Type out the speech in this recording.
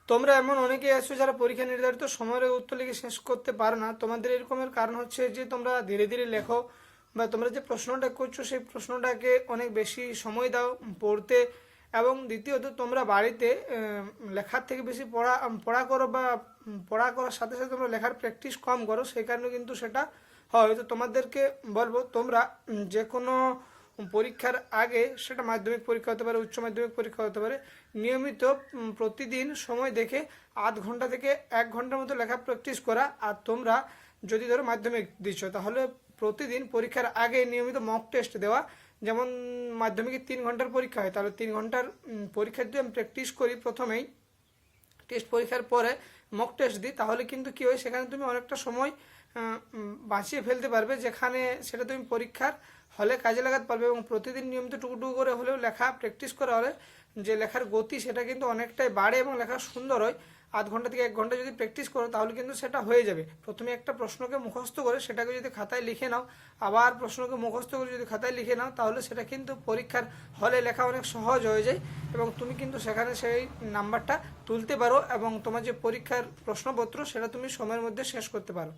তোমরা এমন অনেকে আছো যারা পরীক্ষা নির্ধারিত সময়ের উত্তর লিখে শেষ করতে পারো না। তোমাদের এরকমের কারণ হচ্ছে যে তোমরা ধীরে ধীরে লেখো, বা তোমরা যে প্রশ্নটা করছো সেই প্রশ্নটাকে অনেক বেশি সময় দাও পড়তে, এবং দ্বিতীয়ত তোমরা বাড়িতে লেখার থেকে বেশি পড়া করো, বা পড়া করার সাথে সাথে তোমরা লেখার প্র্যাকটিস কম করো, সেই কারণে কিন্তু সেটা হয়। তো তোমাদেরকে বলবো তোমরা যে কোনো পরীক্ষার আগে, সেটা মাধ্যমিক পরীক্ষা হতে পারে, উচ্চ মাধ্যমিক পরীক্ষা হতে পারে, নিয়মিত প্রতিদিন সময় দেখে আধ ঘন্টা থেকে 1 ঘন্টার মতো লেখা প্র্যাকটিস করা। আর তোমরা যদি ধরো মাধ্যমিক দিচ্ছ, তাহলে প্রতিদিন পরীক্ষার আগে নিয়মিত মক টেস্ট দেওয়া। যেমন মাধ্যমিকে 3 ঘন্টার পরীক্ষা হয়, তাহলে 3 ঘন্টার পরীক্ষা যদি আমি প্র্যাকটিস করি প্রথমেই, টেস্ট পরীক্ষার পরে মক টেস্ট দিই, তাহলে কিন্তু কী হয়, সেখানে তুমি অনেকটা সময় বাঁচিয়ে ফেলতে পারবে, যেখানে সেটা তুমি পরীক্ষার হলে কাজে লাগাতে পারবে। এবং প্রতিদিন নিয়মিত টুকু করে হলেও লেখা প্র্যাকটিস করা হলে যে লেখার গতি সেটা কিন্তু অনেকটাই বাড়ে এবং লেখা সুন্দর হয়। আধ ঘন্টা থেকে 1 ঘন্টা যদি প্র্যাকটিস করো, তাহলে কিন্তু সেটা হয়ে যাবে। প্রথমে একটা প্রশ্নকে মুখস্থ করে সেটাকে যদি খাতায় লিখে নাও, আবার প্রশ্নকে মুখস্থ করে যদি খাতায় লিখে নাও, তাহলে সেটা কিন্তু পরীক্ষার হলে লেখা অনেক সহজ হয়ে যায়, এবং তুমি কিন্তু সেখানে সেই নাম্বারটা তুলতে পারো, এবং তোমার যে পরীক্ষার প্রশ্নপত্র সেটা তুমি সময়ের মধ্যে শেষ করতে পারো।